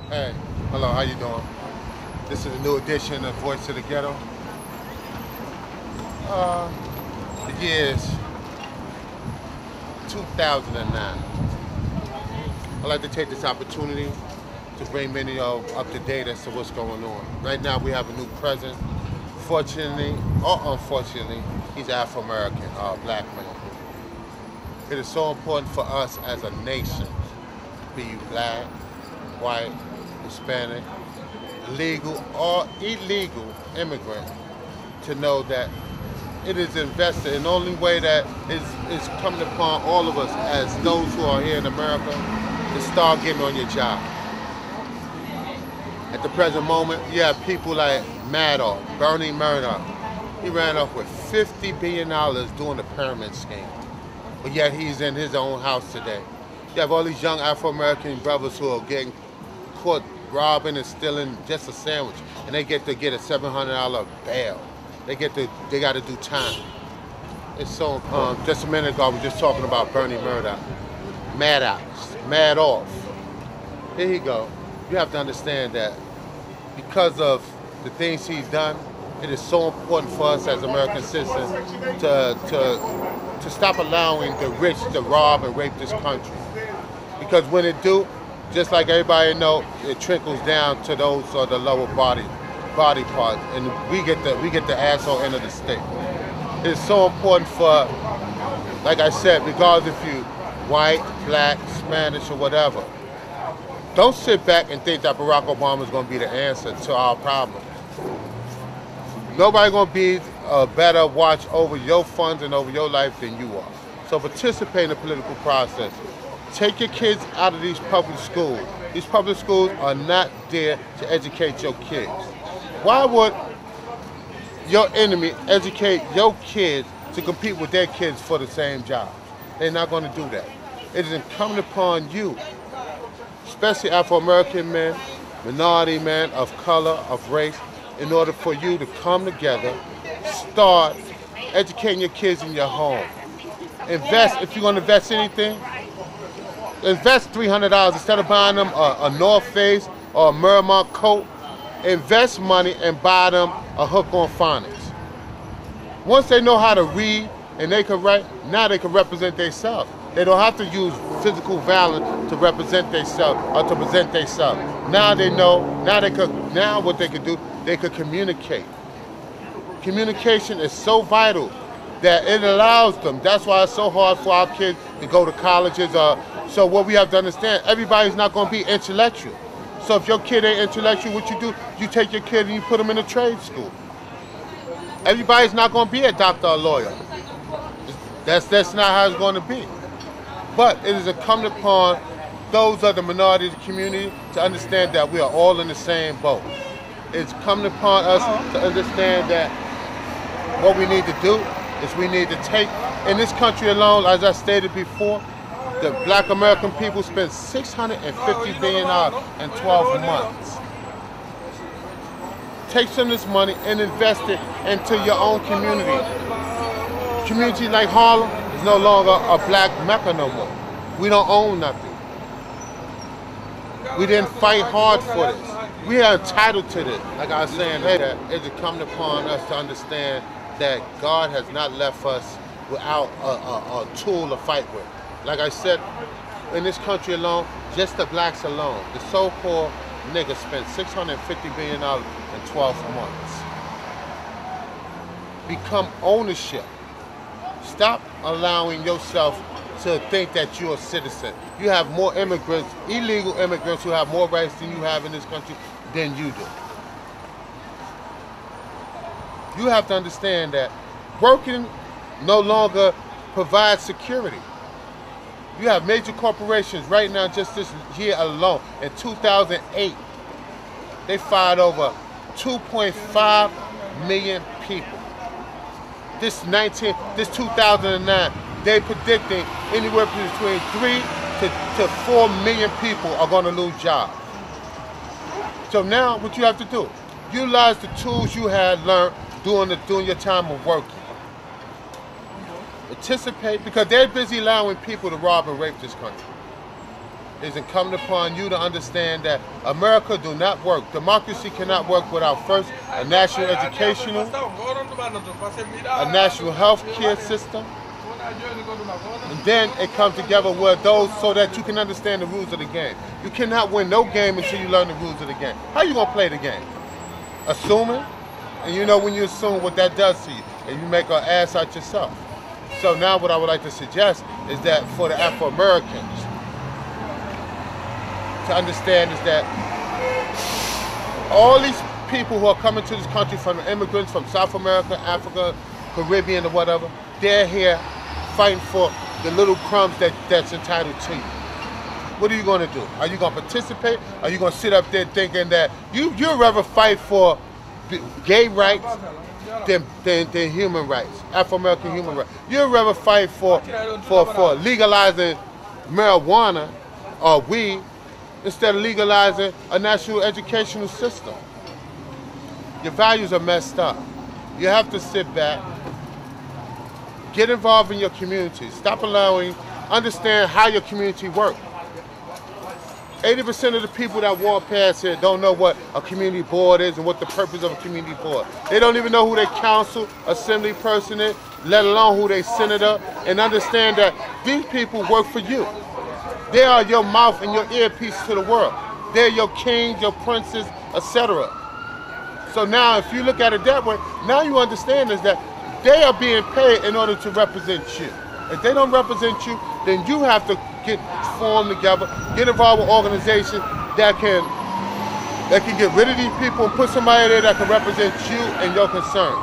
Hey, hello, how you doing? This is a new edition of Voice of the Ghetto. The year is 2009. I'd like to take this opportunity to bring many of up to date as to what's going on. Right now we have a new president. Fortunately or unfortunately, he's Afro-American, black man. It is so important for us as a nation, be you black, white, Hispanic, legal or illegal immigrant, to know that it is invested in the only way that is coming upon all of us as those who are here in America to start getting on your job. At the present moment, you have people like Madoff, Bernie Murdoch. He ran off with $50 billion doing the pyramid scheme, but yet he's in his own house today. You have all these young Afro-American brothers who are getting caught robbing and stealing just a sandwich, and they get to get a $700 bail. They got to do time. It's so. Just a minute ago, I was just talking about Bernie Murdoch, Madoff. Here you go. You have to understand that because of the things he's done, it is so important for us as American citizens to stop allowing the rich to rob and rape this country. Because when it do, just like everybody know, it trickles down to those the lower body parts, and we get the asshole end of the stick. It's so important for, like I said, regardless if you white, black, Spanish, or whatever. Don't sit back and think that Barack Obama is going to be the answer to our problems. Nobody's going to be a better watch over your funds and over your life than you are. So participate in the political process. Take your kids out of these public schools. These public schools are not there to educate your kids. Why would your enemy educate your kids to compete with their kids for the same job? They're not going to do that. It is incumbent upon you, especially Afro-American men, minority men, of color, of race, in order for you to come together, start educating your kids in your home. Invest, if you're going to invest anything, invest $300 instead of buying them a North Face or a Miramar coat. Invest money and buy them a hook on phonics. Once they know how to read and they can write, now they can represent themselves. They don't have to use physical violence to represent themselves or to present themselves. Now they know. Now what they can do, they can communicate. Communication is so vital that it allows them. That's why it's so hard for our kids to go to colleges. So what we have to understand, everybody's not going to be intellectual. So if your kid ain't intellectual, what you do, you take your kid and you put him in a trade school. Everybody's not going to be a doctor or lawyer. That's not how it's going to be. But it is incumbent upon those of the minority of the community to understand that we are all in the same boat. It's incumbent upon us to understand that what we need to do is we need to take, in this country alone, as I stated before, the black American people spend $650 billion in 12 months. Take some of this money and invest it into your own community. Community like Harlem is no longer a black Mecca no more. We don't own nothing. We didn't fight hard for this. We are entitled to this. Like I was saying, it's incumbent upon us to understand that God has not left us without a tool to fight with. Like I said, in this country alone, just the blacks alone, the so-called niggas spent $650 billion in 12 months. Become ownership. Stop allowing yourself to think that you're a citizen. You have more immigrants, illegal immigrants, who have more rights than you have in this country than you do. You have to understand that working no longer provides security. You have major corporations right now, just this year alone, in 2008, they fired over 2.5 million people. This 2009, they're predicting anywhere between 3 to 4 million people are going to lose jobs. So now what you have to do, utilize the tools you had learned during your time of working. Participate, because they're busy allowing people to rob and rape this country. is incumbent upon you to understand that America do not work. Democracy cannot work without first a national educational, a national health care system, and then it comes together with those so that you can understand the rules of the game. You cannot win no game until you learn the rules of the game. How you gonna play the game? Assuming? And you know when you assume what that does to you, and you make an ass out yourself. So now what I would like to suggest is that for the Afro-Americans to understand is that all these people who are coming to this country from immigrants from South America, Africa, Caribbean or whatever, they're here fighting for the little crumbs that's entitled to you. What are you going to do? Are you going to participate? Are you going to sit up there thinking that you'd rather fight for gay rights than human rights, Afro-American human rights? You'd rather fight for legalizing marijuana or weed instead of legalizing a national educational system. Your values are messed up. You have to sit back, get involved in your community. Stop understand how your community works. 80% of the people that walk past here don't know what a community board is and what the purpose of a community board. They don't even know who their council, assembly person is, let alone who their senator, and understand that these people work for you. They are your mouth and your earpiece to the world. They're your kings, your princes, etc. So now if you look at it that way, now you understand is that they are being paid in order to represent you. If they don't represent you, then you have to get formed together, get involved with organizations that can get rid of these people and put somebody there that can represent you and your concern.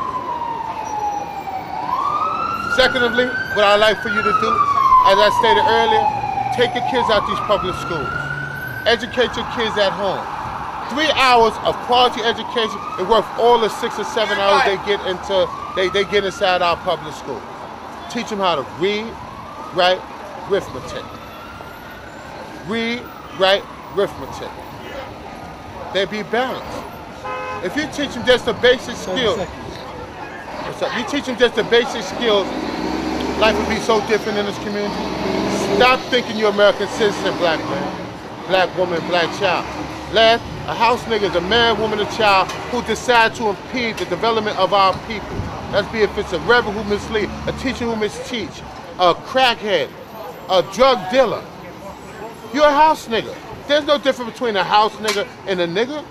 Secondly, what I'd like for you to do, as I stated earlier, take your kids out these public schools. Educate your kids at home. 3 hours of quality education is worth all the 6 or 7 hours they get inside our public schools. Teach them how to read, write, arithmetic. Read, write, arithmetic. They be balanced. If you teach them just the basic skills, you teach them just the basic skills, life would be so different in this community. Stop thinking you're American citizen, black man, black woman, black child. Last, a house nigga is a man, woman, or child who decide to impede the development of our people. That's be if it's a rebel who mislead, a teacher who misteach, a crackhead, a drug dealer. You're a house nigga. There's no difference between a house nigga and a nigga.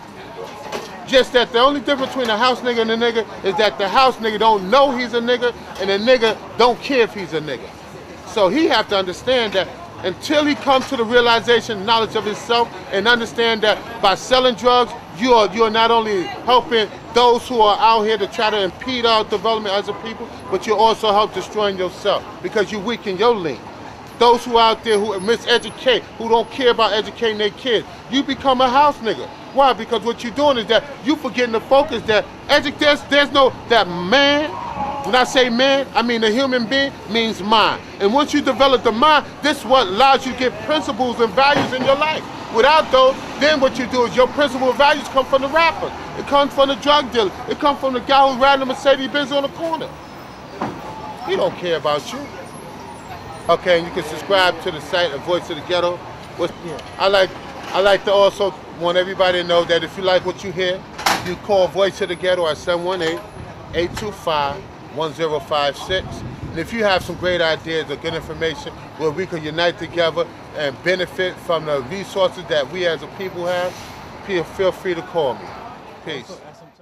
Just that the only difference between a house nigga and a nigga is that the house nigga don't know he's a nigga and the nigga don't care if he's a nigga. So he have to understand that until he comes to the realization, knowledge of himself, and understand that by selling drugs, you are not only helping those who are out here to try to impede our development as a people, but you also help destroying yourself because you weaken your link. Those who are out there who miseducate, who don't care about educating their kids, you become a house nigga. Why? Because what you're doing is that you forgetting to focus that there's no, that man, when I say man, I mean a human being means mind. And once you develop the mind, this is what allows you to get principles and values in your life. Without those, then what you do is your principles and values come from the rapper. It comes from the drug dealer. It comes from the guy who's riding a Mercedes-Benz on the corner. He don't care about you. Okay, and you can subscribe to the site, A Voice of the Ghetto. I like to also want everybody to know that if you like what you hear, you call Voice of the Ghetto at 718-825-1056. And if you have some great ideas or good information where we can unite together and benefit from the resources that we as a people have, feel free to call me. Peace.